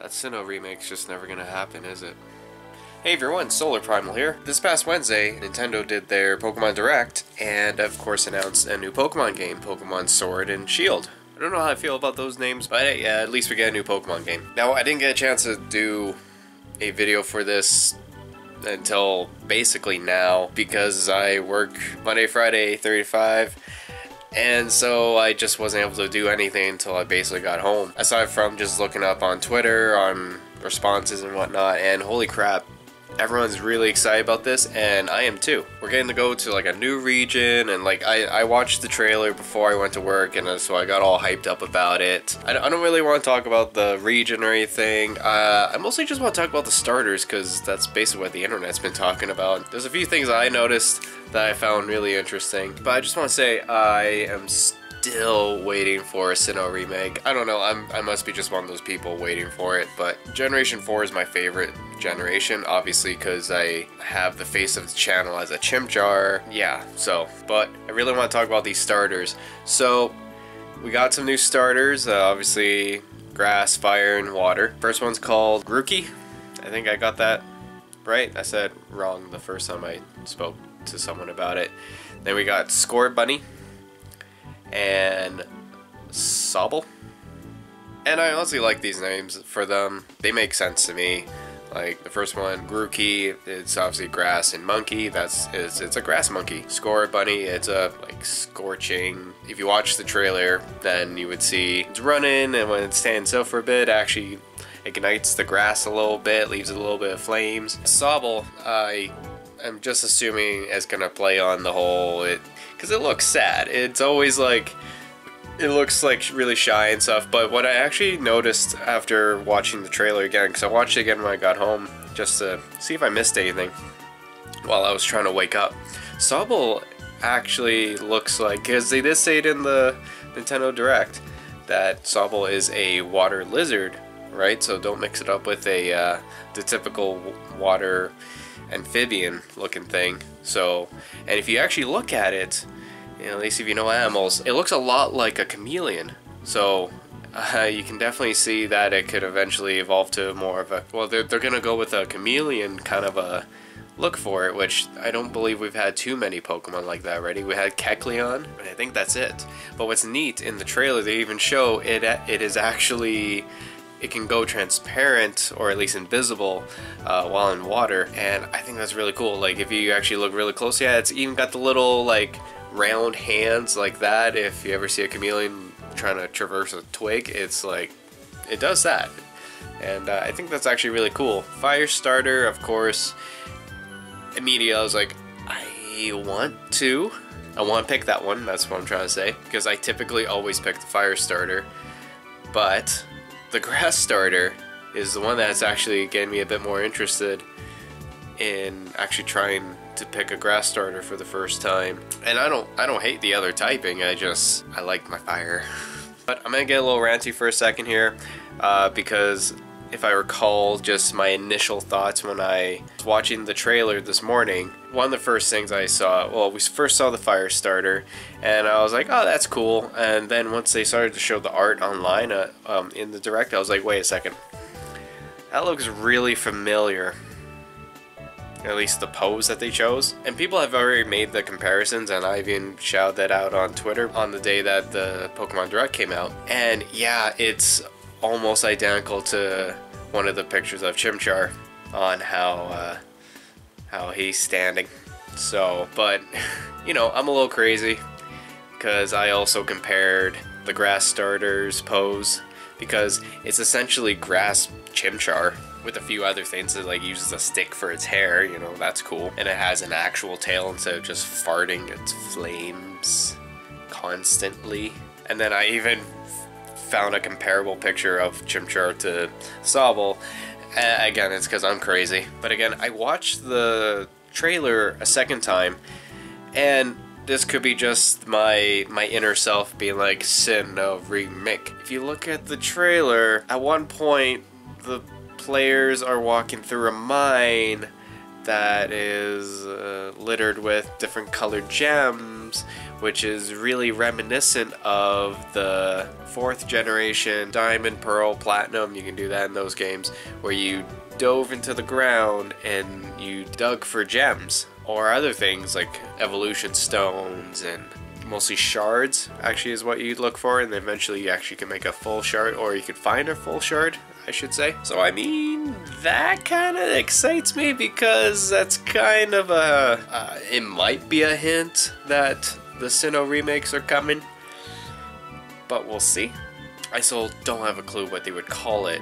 That Sinnoh remake's just never gonna happen, is it? Hey everyone, SolarPrimal here. This past Wednesday, Nintendo did their Pokemon Direct, and of course announced a new Pokemon game, Pokemon Sword and Shield. I don't know how I feel about those names, but yeah, at least we get a new Pokemon game. Now, I didn't get a chance to do a video for this until basically now, because I work Monday, Friday, 35, and so I just wasn't able to do anything until I basically got home. Aside from just looking up on Twitter, on responses and whatnot, and holy crap, everyone's really excited about this, and I am too. We're getting to go to like a new region, and like I watched the trailer before I went to work, and so I got all hyped up about it. I don't really want to talk about the region or anything. I mostly just want to talk about the starters, because that's basically what the internet's been talking about. There's a few things I noticed that I found really interesting, but I just want to say I am still waiting for a Sinnoh remake. I don't know, I must be just one of those people waiting for it, but Generation 4 is my favorite generation, obviously, because I have the face of the channel as a Chimchar. Yeah, so, but I really want to talk about these starters. So, we got some new starters, obviously grass, fire, and water. First one's called Grookey. I think I got that right. I said wrong the first time I spoke to someone about it. Then we got Scorbunny and Sobble. And I honestly like these names for them. They make sense to me. Like the first one, Grookey, it's obviously grass and monkey. It's a grass monkey. Scorbunny, it's a like scorching. If you watch the trailer, then you would see it's running, and when it stands still for a bit, actually ignites the grass a little bit, leaves a little bit of flames. Sobble, I'm just assuming is gonna play on the whole because it looks sad. It's always like, it looks like really shy and stuff, but what I actually noticed after watching the trailer again, because I watched it again when I got home just to see if I missed anything while I was trying to wake up. Sobble actually looks like, because they did say it in the Nintendo Direct, that Sobble is a water lizard, right? So don't mix it up with the typical water amphibian looking thing. So, and if you actually look at it, you know, at least if you know animals, it looks a lot like a chameleon. So you can definitely see that it could eventually evolve to more of a, well, they're gonna go with a chameleon kind of a look for it, which I don't believe we've had too many Pokemon like that already. We had Kecleon, and I think that's it. But what's neat in the trailer, they even show it is actually, it can go transparent, or at least invisible, while in water, and I think that's really cool. Like, if you actually look really closely at it, it's even got the little, like, round hands like that. If you ever see a chameleon trying to traverse a twig, it's like, it does that. And I think that's actually really cool. Fire starter, of course, immediately I was like, I want to pick that one. That's what I'm trying to say, because I typically always pick the fire starter, but the grass starter is the one that's actually getting me a bit more interested in actually trying to pick a grass starter for the first time. And I don't hate the other typing, I like my fire. But I'm gonna get a little ranty for a second here, because if I recall just my initial thoughts when I was watching the trailer this morning, one of the first things I saw, well, we first saw the fire starter, and I was like, oh, that's cool. And then once they started to show the art online in the Direct, I was like, wait a second, that looks really familiar. At least the pose that they chose. And people have already made the comparisons, and I even shouted that out on Twitter on the day that the Pokemon Direct came out. And yeah, it's almost identical to one of the pictures of Chimchar on how he's standing. So, but, you know, I'm a little crazy, because I also compared the grass starter's pose, because it's essentially grass Chimchar with a few other things. It like uses a stick for its hair, you know, that's cool. And it has an actual tail instead of just farting its flames constantly. And then I even found a comparable picture of Chimchar to Sobble. Again, it's because I'm crazy. But again, I watched the trailer a second time, and this could be just my inner self being like, Sinnoh Remake. If you look at the trailer, at one point the players are walking through a mine that is littered with different colored gems, which is really reminiscent of the 4th generation Diamond, Pearl, Platinum. You can do that in those games where you dove into the ground and you dug for gems or other things like evolution stones, and mostly shards actually is what you'd look for, and then eventually you actually can make a full shard, or you could find a full shard, I should say. So I mean, that kind of excites me because that's kind of a it might be a hint that the Sinnoh remakes are coming, but we'll see. I still don't have a clue what they would call it,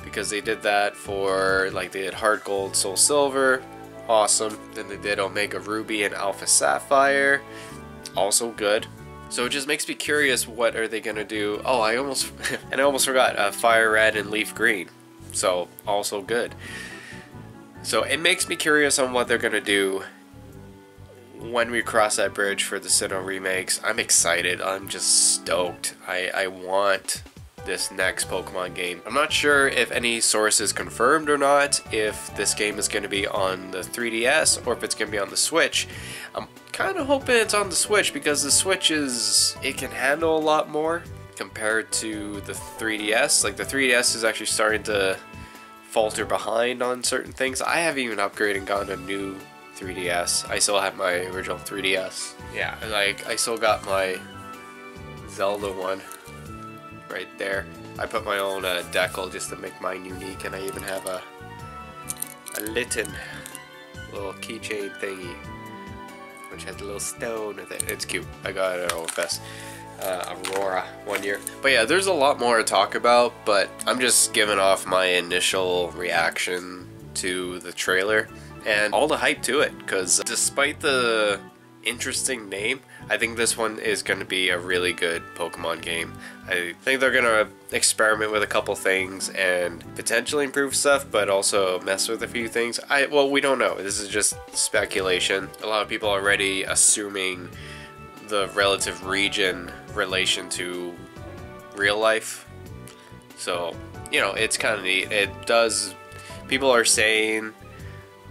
because they did that for, like, they did Heart Gold, Soul Silver, awesome. Then they did Omega Ruby and Alpha Sapphire, also good. So it just makes me curious, what are they gonna do? Oh, I almost forgot Fire Red and Leaf Green, so also good. So it makes me curious on what they're gonna do when we cross that bridge for the Sinnoh remakes. I'm excited. I'm just stoked. I want this next Pokemon game. I'm not sure if any source is confirmed or not, if this game is going to be on the 3DS or if it's going to be on the Switch. I'm kind of hoping it's on the Switch, because the Switch it can handle a lot more compared to the 3DS. Like, the 3DS is actually starting to falter behind on certain things. I haven't even upgraded and gotten a new 3DS. I still have my original 3DS. Yeah, like, I still got my Zelda one right there. I put my own decal just to make mine unique, and I even have a Litten little keychain thingy, which has a little stone with it. It's cute. I got it at OFS Aurora one year. But yeah, there's a lot more to talk about, but I'm just giving off my initial reaction to the trailer and all the hype to it, because despite the interesting name, I think this one is going to be a really good Pokemon game. I think they're going to experiment with a couple things and potentially improve stuff, but also mess with a few things. Well, we don't know. This is just speculation. A lot of people are already assuming the relative region relation to real life. So, you know, it's kind of neat. People are saying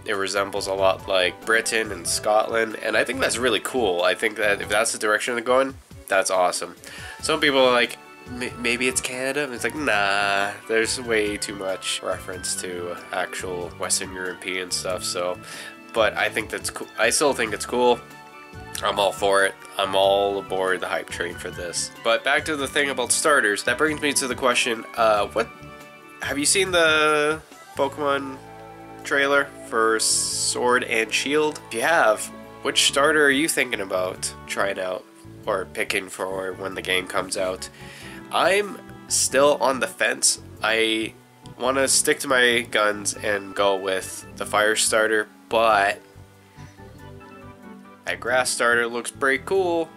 it resembles a lot like Britain and Scotland, and I think that's really cool. I think that if that's the direction they're going, that's awesome. Some people are like, maybe it's Canada, and it's like, nah, there's way too much reference to actual Western European stuff. So, but I think that's cool. I still think it's cool. I'm all for it. I'm all aboard the hype train for this. But back to the thing about starters, that brings me to the question, what have you seen the Pokemon trailer for Sword and Shield? If you have, which starter are you thinking about trying out or picking for when the game comes out? I'm still on the fence. I want to stick to my guns and go with the fire starter, but that grass starter looks pretty cool,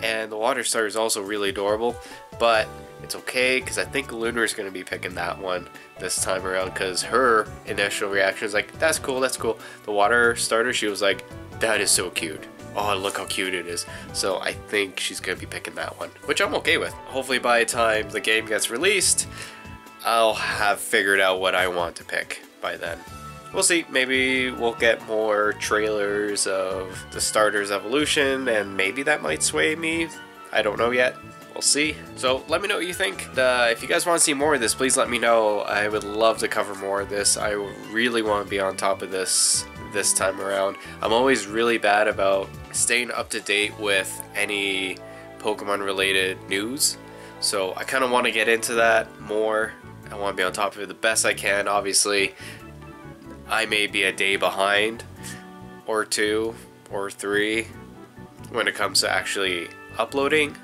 and the water starter is also really adorable, but it's okay, because I think Lunar is going to be picking that one this time around, because her initial reaction is like, that's cool, that's cool. The water starter, she was like, that is so cute. Oh, look how cute it is. So I think she's going to be picking that one, which I'm okay with. Hopefully by the time the game gets released, I'll have figured out what I want to pick by then. We'll see. Maybe we'll get more trailers of the starter's evolution, and maybe that might sway me. I don't know yet. We'll see. So let me know what you think. If you guys want to see more of this, please let me know. I would love to cover more of this. I really want to be on top of this time around. I'm always really bad about staying up to date with any Pokemon related news, so I kind of want to get into that more. I want to be on top of it the best I can. Obviously, I may be a day behind, or 2 or 3 when it comes to actually uploading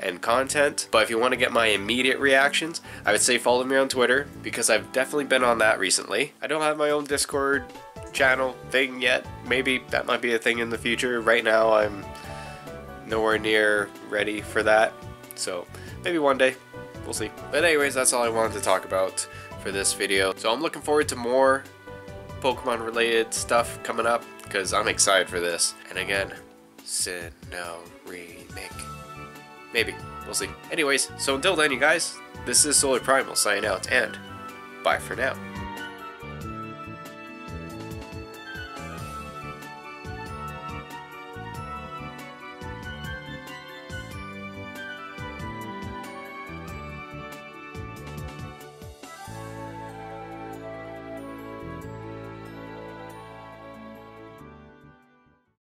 and content, but if you want to get my immediate reactions, I would say follow me on Twitter, because I've definitely been on that recently. I don't have my own Discord channel thing yet. Maybe that might be a thing in the future. Right now I'm nowhere near ready for that, so maybe one day. We'll see. But anyways, that's all I wanted to talk about for this video. So I'm looking forward to more Pokemon related stuff coming up, because I'm excited for this. And again, Sinnoh Remake. Maybe. We'll see. Anyways, so until then, you guys, this is SolarPrimal signing out, and bye for now.